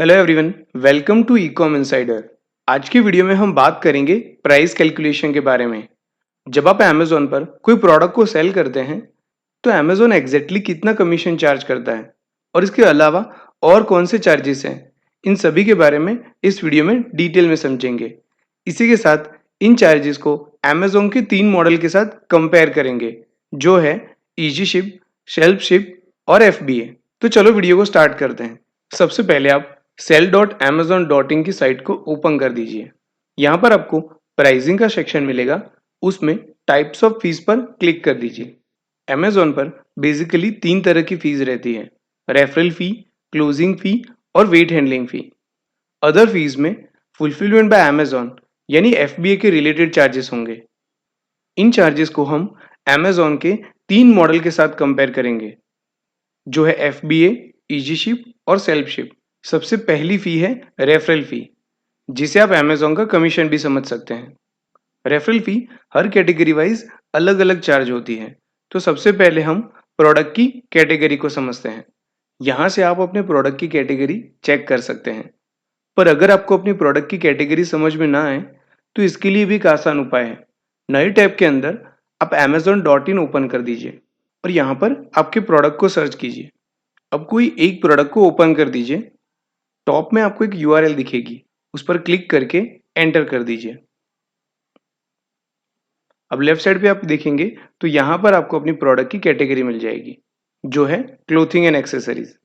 Hello everyone, welcome to Ecom Insider. आज की video में हम बात करेंगे प्राइस कैलकुलेशन के बारे में। जब आप अमेज़न पर कोई प्रोडक्ट को सेल करते हैं, तो अमेज़न एग्जैक्टली कितना कमीशन चार्ज करता है और इसके अलावा और कौन से चार्जेस हैं, इन सभी के बारे में इस वीडियो में डिटेल में समझेंगे। इसी के साथ इन चार्जेस को अमेज़न के 3 मॉडल के साथ कंपेयर करेंगे, जो है इजी शिप, सेल्फ शिप और एफबीए। तो चलो वीडियो को स्टार्ट करते हैं। सबसे पहले आप sell.amazon.in की साइट को ओपन कर दीजिए। यहाँ पर आपको प्राइसिंग का सेक्शन मिलेगा, उसमें टाइप्स ऑफ फीस पर क्लिक कर दीजिए। अमेज़न पर बेसिकली 3 तरह की फीस रहती है, रेफरल फी, क्लोजिंग फी और वेट हैंडलिंग फी। अदर फीस में फुलफिलमेंट बाय अमेज़न यानी एफबीए के रिलेटेड चार्जेस होंगे। इन चार्जेस को हम अमेज़न के 3 मॉडल के साथ कंपेयर करेंगे, जो है एफबीए, इजी शिप और सेल्फ शिप। सबसे पहली फी है रेफरल फी, जिसे आप अमेज़न का कमीशन भी समझ सकते हैं। रेफरल फी हर कैटेगरी वाइज अलग अलग चार्ज होती है। तो सबसे पहले हम प्रोडक्ट की कैटेगरी को समझते हैं। यहाँ से आप अपने प्रोडक्ट की कैटेगरी चेक कर सकते हैं। पर अगर आपको अपनी प्रोडक्ट की कैटेगरी समझ में ना आए, तो इसके लिए भी एक आसान उपाय है। नए टैब के अंदर आप amazon.in ओपन कर दीजिए और यहाँ पर आपके प्रोडक्ट को सर्च कीजिए। अब कोई एक प्रोडक्ट को ओपन कर दीजिए। टॉप में आपको एक यूआरएल दिखेगी, उस पर क्लिक करके एंटर कर दीजिए। अब लेफ्ट साइड पे आप देखेंगे तो यहाँ पर आपको अपनी प्रोडक्ट की कैटेगरी मिल जाएगी, जो है क्लोथिंग एंड एक्सेसरीज।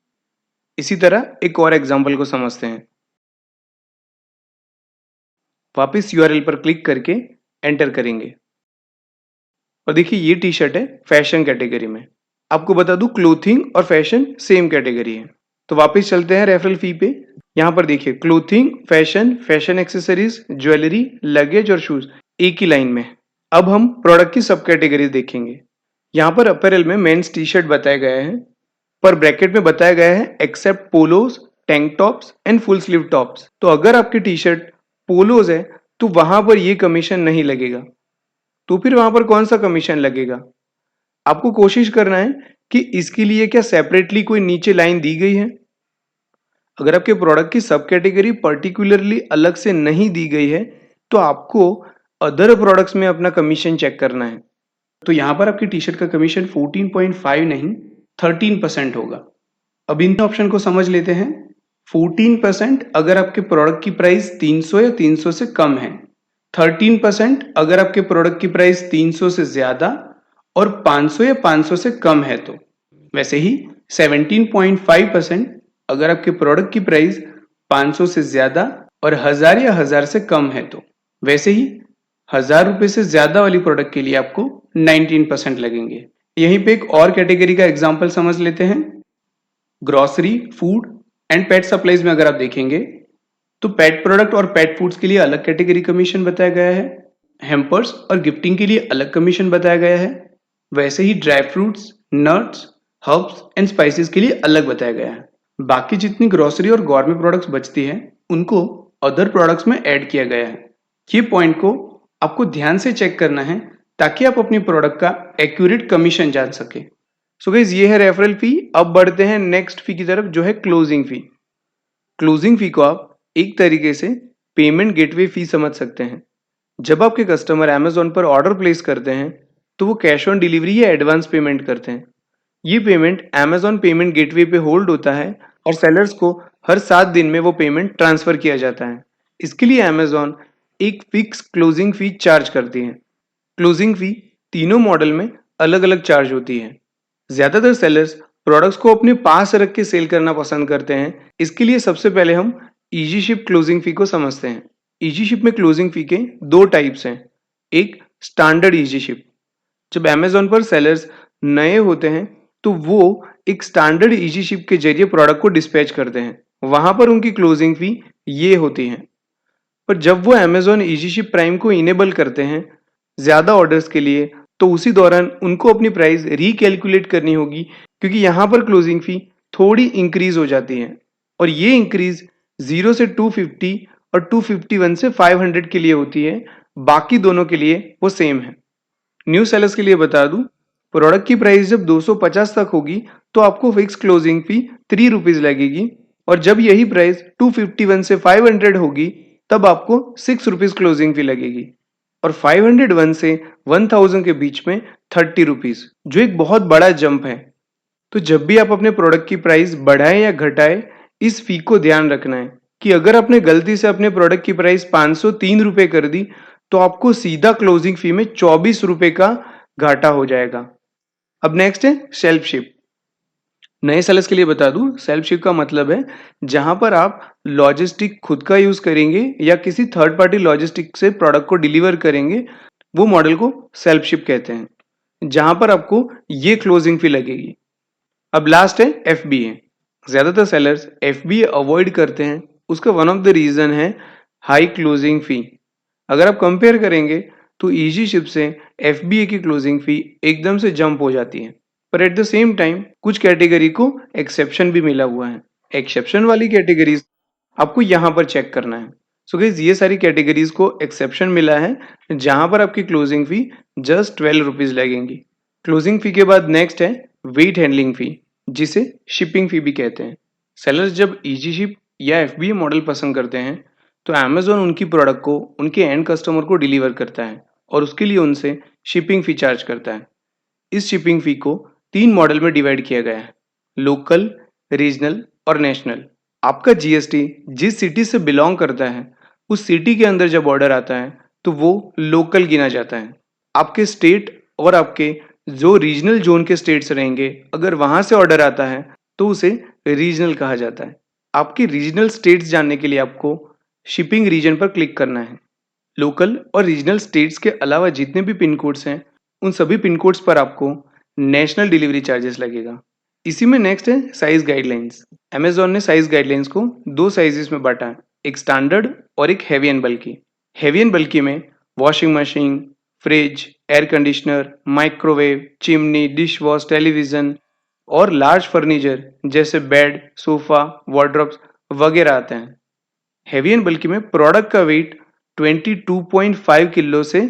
इसी तरह एक और एग्जांपल को समझते हैं। वापस यूआरएल पर क्लिक करके एंटर करेंगे और देखिए ये टी शर्ट है फैशन कैटेगरी में। आपको बता दूं, क्लोथिंग और फैशन सेम कैटेगरी है। तो वापस चलते हैं रेफरल फी पे। यहाँ पर देखिए clothing, fashion, fashion accessories, jewellery, luggage और शूज एक ही लाइन में। अब हम प्रोडक्ट की सब कैटेगरीज देखेंगे। यहाँ पर अपैरल में मेंस टी शर्ट बताया गया है, पर ब्रैकेट में बताया गया है except polos, tank tops and full sleeve tops. तो अगर आपकी टी शर्ट पोलोज है तो वहां पर ये कमीशन नहीं लगेगा। तो फिर वहां पर कौन सा कमीशन लगेगा? आपको कोशिश करना है कि इसके लिए क्या सेपरेटली कोई नीचे लाइन दी गई है। अगर आपके प्रोडक्ट की सब कैटेगरी पर्टिकुलरली अलग से नहीं दी गई है, तो आपको अदर प्रोडक्ट्स में अपना कमीशन चेक करना है। तो यहाँ पर आपकी टी शर्ट का कमीशन 14.5 नहीं 13% होगा। अब इन ऑप्शन को समझ लेते हैं। 14% अगर आपके प्रोडक्ट की प्राइस 300 या 300 से कम है, 13% अगर आपके प्रोडक्ट की प्राइस 300 से ज्यादा और 500 या 500 से कम है तो। वैसे ही 17.5% अगर आपके प्रोडक्ट की प्राइस 500 से ज्यादा और 1000 या 1000 से कम है तो। वैसे ही 1000 रुपए से ज्यादा वाली प्रोडक्ट के लिए आपको 19% लगेंगे। यहीं पे एक और कैटेगरी का एग्जांपल समझ लेते हैं। Grocery, food and pet supplies में अगर आप देखेंगे तो पेट प्रोडक्ट और पेट फूड्स के लिए अलग कैटेगरी कमीशन बताया गया है। हेम्पर्स और गिफ्टिंग के लिए अलग कमीशन बताया गया है। वैसे ही dry fruits, nuts, herbs and spices के लिए अलग बताया गया है। बाकी जितनी ग्रोसरी और गॉर्मेट प्रोडक्ट्स बचती है, उनको अदर प्रोडक्ट्स में ऐड किया गया है। ये पॉइंट को आपको ध्यान से चेक करना है ताकि आप अपनी प्रोडक्ट का एक्यूरेट कमीशन जान सके। सो गाइस, ये है रेफरल फी। अब बढ़ते हैं नेक्स्ट फी की तरफ, जो है क्लोजिंग फी। क्लोजिंग फी को आप एक तरीके से पेमेंट गेटवे फी समझ सकते हैं। जब आपके कस्टमर अमेज़न पर ऑर्डर प्लेस करते हैं, तो वो कैश ऑन डिलीवरी या एडवांस पेमेंट करते हैं। ये पेमेंट अमेज़न पेमेंट गेटवे पे होल्ड होता है और सेलर्स को हर 7 दिन में वो पेमेंट ट्रांसफर किया जाता है। इसके लिए अमेज़न एक फिक्स क्लोजिंग फी चार्ज करती है। क्लोजिंग फी तीनों मॉडल में अलग अलग चार्ज होती है। ज्यादातर सेलर्स प्रोडक्ट्स को अपने पास रख के सेल करना पसंद करते हैं। इसके लिए सबसे पहले हम इजी शिप क्लोजिंग फी को समझते हैं। इजी शिप में क्लोजिंग फी के 2 टाइप्स हैं। एक स्टैंडर्ड इजी शिप। जब अमेज़न पर सेलर्स नए होते हैं, तो वो एक स्टैंडर्ड इजी शिप के जरिए प्रोडक्ट को डिस्पैच करते हैं। वहां पर उनकी क्लोजिंग फी ये होती है। पर जब वो अमेज़न इजी शिप प्राइम को इनेबल करते हैं ज्यादा ऑर्डर्स के लिए, तो उसी दौरान उनको अपनी प्राइस रिकैलकुलेट करनी होगी, क्योंकि यहाँ पर क्लोजिंग फी थोड़ी इंक्रीज हो जाती है। और ये इंक्रीज 0 से 250 और 251 से 500 के लिए होती है। बाकी दोनों के लिए वो सेम है। न्यू सेलर्स के लिए बता दूं, प्रोडक्ट की प्राइस जब 250 तक होगी तो आपको फिक्स क्लोजिंग फी 3 रुपीज लगेगी। और जब यही प्राइस 251 से 500 होगी तब आपको 6 रुपीज क्लोजिंग फी लगेगी, और 501 से 1000 के बीच में 30 रुपीज, जो एक बहुत बड़ा जंप है। तो जब भी आप अपने प्रोडक्ट की प्राइस बढ़ाएं या घटाएं, इस फी को ध्यान रखना है कि अगर आपने गलती से अपने प्रोडक्ट की प्राइस 503 रुपए कर दी तो आपको सीधा क्लोजिंग फी में 24 रुपए का घाटा हो जाएगा। अब नेक्स्ट है सेल्फ शिप। नए सेलर्स के लिए बता दूं, सेल्फ शिप का मतलब है जहां पर आप लॉजिस्टिक खुद का यूज करेंगे या किसी थर्ड पार्टी लॉजिस्टिक से प्रोडक्ट को डिलीवर करेंगे, वो मॉडल को सेल्फ शिप कहते हैं, जहां पर आपको ये क्लोजिंग फी लगेगी। अब लास्ट है एफबीए। ज्यादातर सेलर्स एफबीए अवॉइड करते हैं, उसका वन ऑफ द रीजन है हाई क्लोजिंग फी। अगर आप कंपेयर करेंगे तो इजी शिप से एफबीए की क्लोजिंग फी एकदम से जंप हो जाती है, पर एट द सेम टाइम कुछ कैटेगरी को एक्सेप्शन भी मिला हुआ है। एक्सेप्शन वाली कैटेगरीज आपको यहाँ पर चेक करना है। सो गाइस, ये सारी कैटेगरीज को एक्सेप्शन मिला है जहां पर आपकी क्लोजिंग फी जस्ट 12 रुपीज लगेंगी। क्लोजिंग फी के बाद नेक्स्ट है वेट हैंडलिंग फी, जिसे शिपिंग फी भी कहते हैं। सेलर्स जब इजी शिप या एफबीए मॉडल पसंद करते हैं तो अमेजोन उनकी प्रोडक्ट को उनके एंड कस्टमर को डिलीवर करता है और उसके लिए उनसे शिपिंग फी चार्ज करता है। इस शिपिंग फी को 3 मॉडल में डिवाइड किया गया है, लोकल, रीजनल और नेशनल। आपका जीएसटी जिस सिटी से बिलोंग करता है उस सिटी के अंदर जब ऑर्डर आता है तो वो लोकल गिना जाता है। आपके स्टेट और आपके जो रीजनल जोन के स्टेट्स रहेंगे, अगर वहां से ऑर्डर आता है तो उसे रीजनल कहा जाता है। आपके रीजनल स्टेट्स जानने के लिए आपको शिपिंग रीजन पर क्लिक करना है। लोकल और रीजनल स्टेट्स के अलावा जितने भी पिन कोड्स हैं उन सभी पिन कोड्स पर आपको नेशनल डिलीवरी चार्जेस लगेगा। इसी में नेक्स्ट है साइज गाइडलाइंस। अमेजोन ने साइज गाइडलाइंस को 2 साइजेस में बांटा है, एक स्टैंडर्ड और एक heavy and bulky. Heavy and bulky में washing machine, fridge, air conditioner, microwave, chimney, dish wash, television और लार्ज फर्नीचर जैसे बेड, सोफा, वार्डरोब्स वगैरह आते हैं। हैवी एंड बल्की में प्रोडक्ट का वेट 22.5 किलो से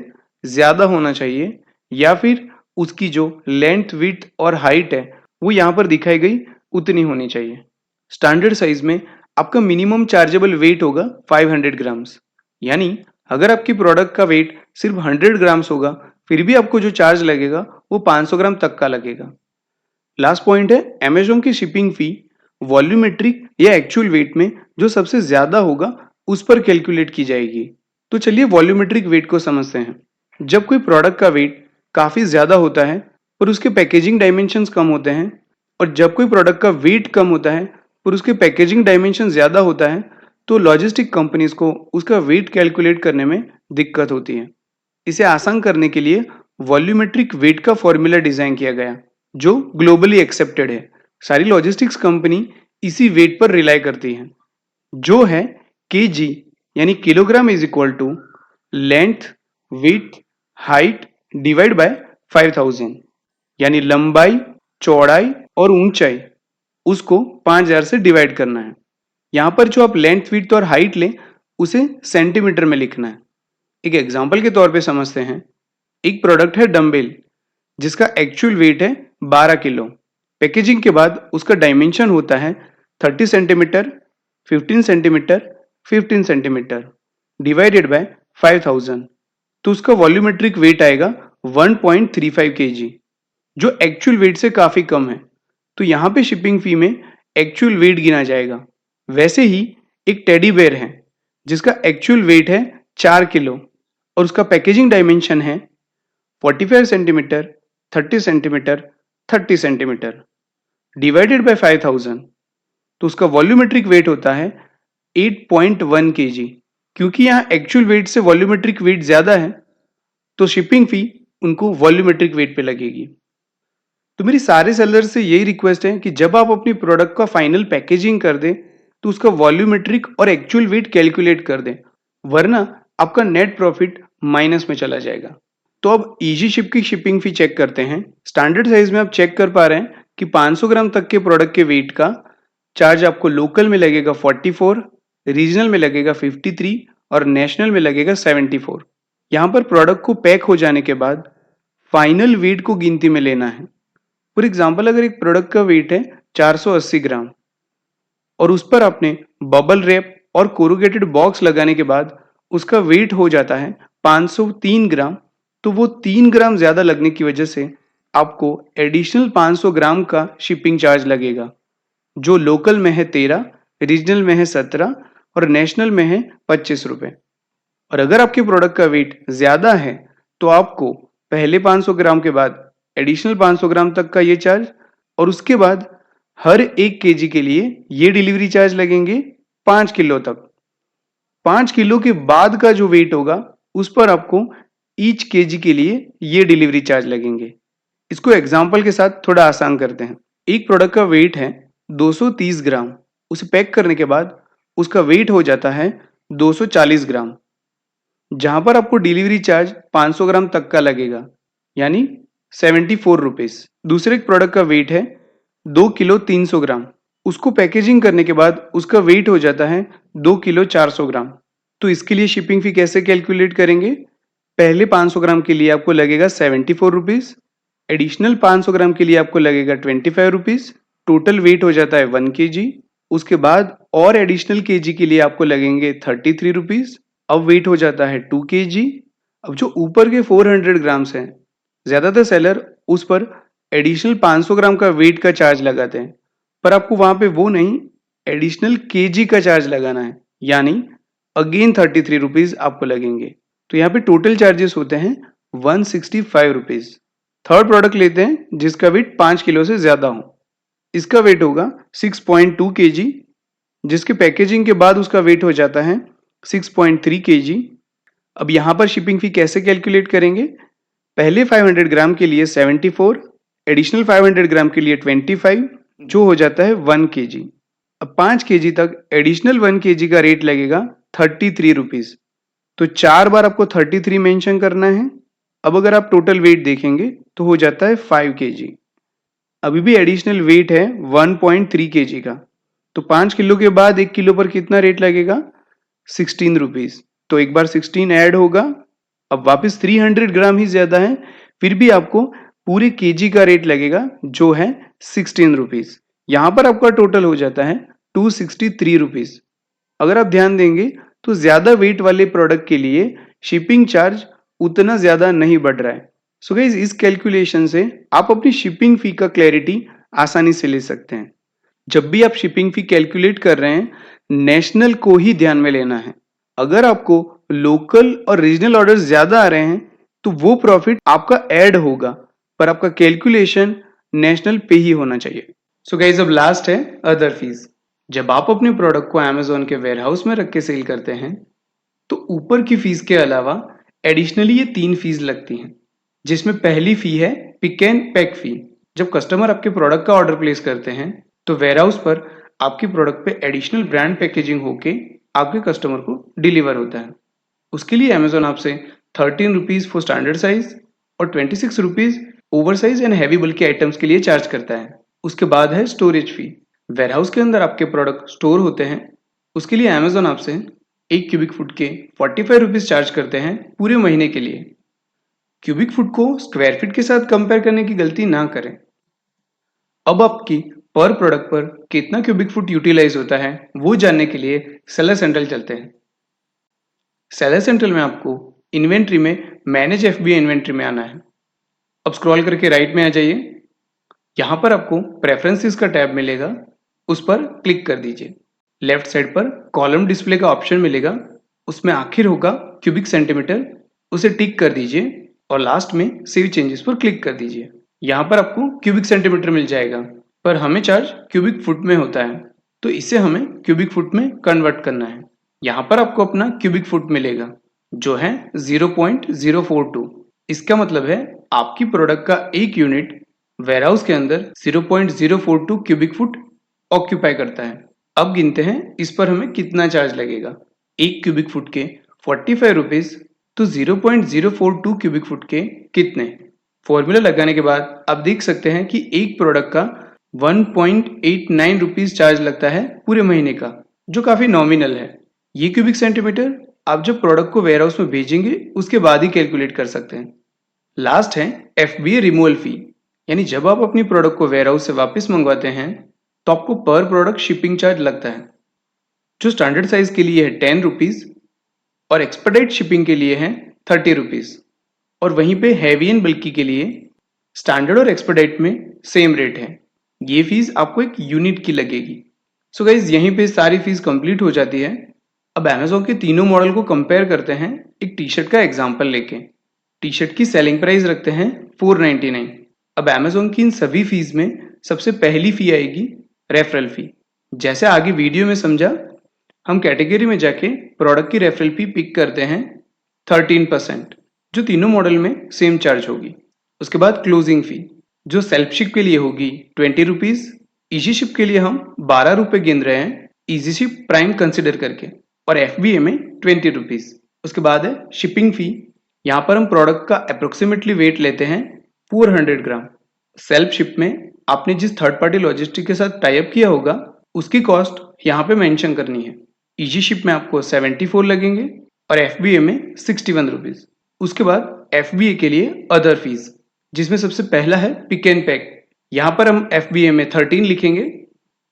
ज्यादा होना चाहिए, या फिर उसकी जो लेंथ, विड्थ और हाइट है वो यहाँ पर दिखाई गई उतनी होनी चाहिए। स्टैंडर्ड साइज में आपका मिनिमम चार्जेबल वेट होगा 500 ग्राम्स, यानी अगर आपकी प्रोडक्ट का वेट सिर्फ 100 ग्राम्स होगा फिर भी आपको जो चार्ज लगेगा वो 500 ग्राम तक का लगेगा। लास्ट पॉइंट है अमेजोन की शिपिंग फी वॉल्यूमेट्रिक या एक्चुअल वेट में जो सबसे ज्यादा होगा उस पर कैलकुलेट की जाएगी। तो चलिए वॉल्यूमेट्रिक वेट को समझते हैं। जब कोई प्रोडक्ट का वेट काफी ज्यादा होता है और उसके पैकेजिंग डायमेंशंस कम होते हैं, और जब कोई प्रोडक्ट का वेट कम होता है और उसके पैकेजिंग डायमेंशन ज्यादा होता है, तो लॉजिस्टिक कंपनीज को उसका वेट कैलकुलेट करने में दिक्कत होती है। इसे आसान करने के लिए वॉल्यूमेट्रिक वेट का फॉर्मूला डिजाइन किया गया जो ग्लोबली एक्सेप्टेड है। सारी लॉजिस्टिक्स कंपनी इसी वेट पर रिलाई करती है, जो है केजी, यानी kilogram is equal to length, width, height divide by 5000, यानी लंबाई, चौड़ाई और ऊंचाई उसको 5000 से डिवाइड करना है। यहां पर जो आप लेंथ, विड्थ और हाइट लें उसे सेंटीमीटर में लिखना है। एक एग्जांपल के तौर पे समझते हैं। एक प्रोडक्ट है डंबल जिसका एक्चुअल वेट है 12 किलो। पैकेजिंग के बाद उसका डायमेंशन होता है 30 centimetre, 15 centimetre, 15 centimetre divided by 5000, तो उसका वॉल्यूमेट्रिक वेट आएगा 1.35 केजी, जो एक्चुअल वेट से काफी कम है। तो यहाँ पे शिपिंग फी में एक्चुअल वेट गिना जाएगा। वैसे ही एक टेडी बेयर है जिसका एक्चुअल वेट है 4 किलो और उसका पैकेजिंग डायमेंशन है 45 centimetre, 30 centimetre, 30 centimetre divided by 5000, तो उसका वॉल्यूमेट्रिक वेट होता है 8.1 केजी। क्योंकि यहाँ एक्चुअल वेट से वॉल्यूमेट्रिक वेट ज्यादा है तो शिपिंग फी उनको वॉल्यूमेट्रिक वेट पे लगेगी। तो मेरी सारे सेलर्स से यही रिक्वेस्ट है कि जब आप अपनी प्रोडक्ट का फाइनल पैकेजिंग कर दें तो उसका वॉल्यूमेट्रिक और एक्चुअल वेट कैलकुलेट कर दें, वरना आपका नेट प्रॉफिट माइनस में चला जाएगा। तो अब इजी शिप की शिपिंग फी चेक करते हैं। स्टैंडर्ड साइज में आप चेक कर पा रहे हैं कि 500 ग्राम तक के प्रोडक्ट के वेट का चार्ज आपको लोकल में लगेगा 44, रीजनल में लगेगा 53 और नेशनल में लगेगा 74। यहाँ पर प्रोडक्ट को पैक हो जाने के बाद फाइनल वेट को गिनती में लेना है। फॉर एग्जाम्पल, अगर एक प्रोडक्ट का वेट है 480 ग्राम और उस पर आपने बबल रैप और कोरुगेटेड बॉक्स लगाने के बाद उसका वेट हो जाता है 503 ग्राम, तो वो 3 ग्राम ज़्यादा लगने की वजह से आपको एडिशनल 500 ग्राम का शिपिंग चार्ज लगेगा, जो लोकल में है 13, रीजनल में है 17 और नेशनल में है 25 रुपये। और अगर आपके प्रोडक्ट का वेट ज़्यादा है तो आपको पहले 500 ग्राम के बाद एडिशनल 500 ग्राम तक का ये चार्ज, और उसके बाद हर 1 केजी के लिए ये डिलीवरी चार्ज लगेंगे 5 किलो तक। 5 किलो के बाद का जो वेट होगा उस पर आपको ईच केजी के लिए ये डिलीवरी चार्ज लगेंगे। इसको एग्जाम्पल के साथ थोड़ा आसान करते हैं। एक प्रोडक्ट का वेट है 230 ग्राम, उसे पैक करने के बाद उसका वेट हो जाता है 240 ग्राम, जहां पर आपको डिलीवरी चार्ज 500 ग्राम तक का लगेगा, यानी 74 रुपीज। दूसरे एक प्रोडक्ट का वेट है 2 किलो 300 ग्राम, उसको पैकेजिंग करने के बाद उसका वेट हो जाता है 2 किलो 400 ग्राम। तो इसके लिए शिपिंग फी कैसे कैलकुलेट करेंगे? पहले 500 ग्राम के लिए आपको लगेगा 74 रुपीज, एडिशनल 500 ग्राम के लिए आपको लगेगा 25 रुपीज, टोटल वेट हो जाता है 1 केजी। उसके बाद और एडिशनल केजी के लिए आपको लगेंगे 33 रुपीज, अब वेट हो जाता है 2 केजी। अब जो ऊपर के 400 ग्राम्स हैं, ज़्यादातर सेलर उस पर एडिशनल 500 ग्राम का वेट का चार्ज लगाते हैं, पर आपको वहां पे वो नहीं, एडिशनल केजी का चार्ज लगाना है, यानी अगेन 33 रुपीज आपको लगेंगे। तो यहाँ पे टोटल चार्जेस होते हैं 165 रुपीज। थर्ड प्रोडक्ट लेते हैं जिसका वेट 5 किलो से ज़्यादा हो। इसका वेट होगा 6.2 केजी, जिसके पैकेजिंग के बाद उसका वेट हो जाता है 6.3 केजी। अब यहाँ पर शिपिंग फी कैसे कैलकुलेट करेंगे? पहले 500 ग्राम के लिए 74, एडिशनल 500 ग्राम के लिए 25, जो हो जाता है 1 केजी। अब 5 केजी तक एडिशनल 1 केजी का रेट लगेगा 33 रुपीज। तो 4 बार आपको 33 मेंशन करना है। अब अगर आप टोटल वेट देखेंगे तो हो जाता है 5 केजी। अभी भी एडिशनल वेट है 1.3 केजी का, तो 5 किलो के बाद 1 किलो पर कितना रेट लगेगा? 16 रुपीज। तो एक बार 16 ऐड होगा, अब वापस 300 ग्राम ही ज्यादा है, फिर भी आपको पूरे केजी का रेट लगेगा जो है 16 रुपीज। यहां पर आपका टोटल हो जाता है 263 रुपीज। अगर आप ध्यान देंगे तो ज्यादा वेट वाले प्रोडक्ट के लिए शिपिंग चार्ज उतना ज्यादा नहीं बढ़ रहा है। सो गाइस, इस कैलकुलेशन से आप अपनी शिपिंग फी का क्लैरिटी आसानी से ले सकते हैं। जब भी आप शिपिंग फी कैलकुलेट कर रहे हैं, नेशनल को ही ध्यान में लेना है। अगर आपको लोकल और रीजनल ऑर्डर ज्यादा आ रहे हैं तो वो प्रॉफिट आपका ऐड होगा, पर आपका कैलकुलेशन नेशनल पे ही होना चाहिए। सो गाइस, अब लास्ट है अदर फीस। जब आप अपने प्रोडक्ट को अमेजोन के वेयरहाउस में रख के सेल करते हैं तो ऊपर की फीस के अलावा एडिशनली ये 3 फीस लगती हैं, जिसमें पहली फी है पिक एंड पैक फी। जब कस्टमर आपके प्रोडक्ट का ऑर्डर प्लेस करते हैं तो वेयरहाउस पर आपके प्रोडक्ट पे एडिशनल ब्रांड पैकेजिंग होके आपके कस्टमर को डिलीवर होता है। उसके लिए अमेजोन आपसे 13 रुपीज फॉर स्टैंडर्ड साइज और 26 rupees over size and heavy बल्कि आइटम्स के लिए चार्ज करता है। उसके बाद है स्टोरेज फी। वेयरहाउस के अंदर आपके प्रोडक्ट स्टोर होते हैं, उसके लिए अमेजोन आपसे 1 क्यूबिक फुट के 45 रुपीज चार्ज करते हैं पूरे महीने के लिए। क्यूबिक फुट को स्क्वायर फीट के साथ कंपेयर करने की गलती ना करें। अब आपकी पर प्रोडक्ट पर कितना क्यूबिक फुट यूटिलाइज होता है वो जानने के लिए सेलर सेंट्रल चलते हैं। सेलर सेंट्रल में आपको इन्वेंट्री में मैनेज एफबीआई इन्वेंट्री में आना है। अब स्क्रॉल करके राइट में आ जाइए। यहाँ पर आपको प्रेफरेंसेस का टैब मिलेगा, उस पर क्लिक कर दीजिए। लेफ्ट साइड पर कॉलम डिस्प्ले का ऑप्शन मिलेगा, उसमें आखिर होगा क्यूबिक सेंटीमीटर, उसे टिक कर दीजिए और लास्ट में सेव चेंजेस पर क्लिक कर दीजिए। यहाँ पर आपको क्यूबिक सेंटीमीटर मिल जाएगा, पर हमें चार्ज क्यूबिक फुट में होता है, तो इसे हमें क्यूबिक फुट में कन्वर्ट करना है। यहाँ पर आपको अपना क्यूबिक फुट मिलेगा जो है 0.042। इसका मतलब है आपकी प्रोडक्ट का एक यूनिट वेयरहाउस के अंदर 0.042 क्यूबिक फुट ऑक्यूपाई करता है। अब गिनते हैं इस पर हमें कितना चार्ज लगेगा। एक क्यूबिक फुट के 45 रुपीज, तो 0.042 क्यूबिक फुट के कितने? फॉर्मूला लगाने के बाद आप देख सकते हैं कि एक प्रोडक्ट का 1.89 रुपीज चार्ज लगता है पूरे महीने का, जो काफी नॉमिनल है। ये क्यूबिक सेंटीमीटर आप जब प्रोडक्ट को वेयरहाउस में भेजेंगे उसके बाद ही कैलकुलेट कर सकते हैं। लास्ट है एफबीए रिमूवल फी, यानी जब आप अपनी प्रोडक्ट को वेयरहाउस से वापस मंगवाते हैं तो आपको पर प्रोडक्ट शिपिंग चार्ज लगता है, जो स्टैंडर्ड साइज के लिए है 10 रुपीज़ और एक्सपेडाइट शिपिंग के लिए है 30 रुपीज़। और वहीं पे हैवी एंड बल्की के लिए स्टैंडर्ड और एक्सपेडाइट में सेम रेट है। ये फीस आपको एक यूनिट की लगेगी। सो गाइज यहीं पे सारी फीस कंप्लीट हो जाती है। अब अमेजोन के तीनों मॉडल को कंपेयर करते हैं एक टी शर्ट का एग्जाम्पल लेके। टी शर्ट की सेलिंग प्राइस रखते हैं 499। अब अमेजोन की इन सभी फीस में सबसे पहली फी आएगी रेफरल फी। जैसे आगे वीडियो में समझा, हम कैटेगरी में जाके प्रोडक्ट की रेफरल फी पिक करते हैं 13%, जो तीनों मॉडल में सेम चार्ज होगी। उसके बाद क्लोजिंग फी जो सेल्फ शिप के लिए होगी 20 रुपीज़। इजी शिप के लिए हम 12 रुपये गिन रहे हैं इजी शिप प्राइम कंसिडर करके, और FBA में 20 रुपीज़। उसके बाद है शिपिंग फी। यहाँ पर हम प्रोडक्ट का अप्रोक्सीमेटली वेट लेते हैं 400 ग्राम। सेल्फ शिप में आपने जिस थर्ड पार्टी लॉजिस्टिक के साथ टाई अप किया होगा उसकी कॉस्ट यहाँ पे मेंशन करनी है। इजी शिप में आपको 74 लगेंगे और FBA में 61 रुपीज़। उसके बाद FBA के लिए अदर फीस, जिसमें सबसे पहला है पिक एंड पैक। यहाँ पर हम FBA में 13 लिखेंगे।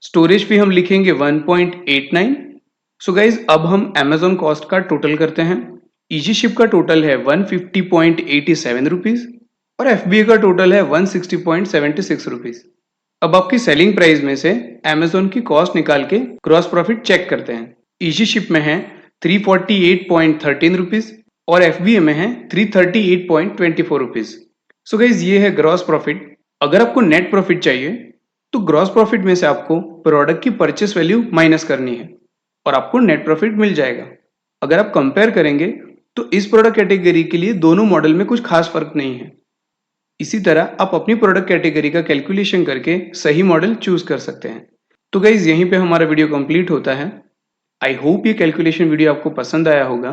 स्टोरेज फी हम लिखेंगे 1.89। सो गाइज अब हम अमेजोन कॉस्ट का टोटल करते हैं। इजी शिप का टोटल है 150.87 रुपीज़ और FBA का टोटल है 160.76 रुपीज़। अब आपकी सेलिंग प्राइस में से अमेजोन की कॉस्ट निकाल के ग्रॉस प्रॉफिट चेक करते हैं। इजी शिप में है 348.13 रुपीज़ और FBA में है 338.24 रुपीज़। सो गाइज ये है ग्रॉस प्रॉफिट। अगर आपको नेट प्रॉफिट चाहिए तो ग्रॉस प्रॉफिट में से आपको प्रोडक्ट की परचेस वैल्यू माइनस करनी है और आपको नेट प्रॉफिट मिल जाएगा। अगर आप कंपेयर करेंगे तो इस प्रोडक्ट कैटेगरी के लिए दोनों मॉडल में कुछ खास फर्क नहीं है। इसी तरह आप अपनी प्रोडक्ट कैटेगरी का कैलकुलेशन करके सही मॉडल चूज कर सकते हैं। तो गाइज यहीं पे हमारा वीडियो कंप्लीट होता है। आई होप ये कैलकुलेशन वीडियो आपको पसंद आया होगा।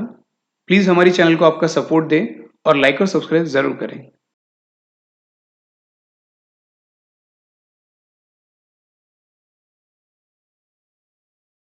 प्लीज़ हमारी चैनल को आपका सपोर्ट दें और लाइक और सब्सक्राइब ज़रूर करें।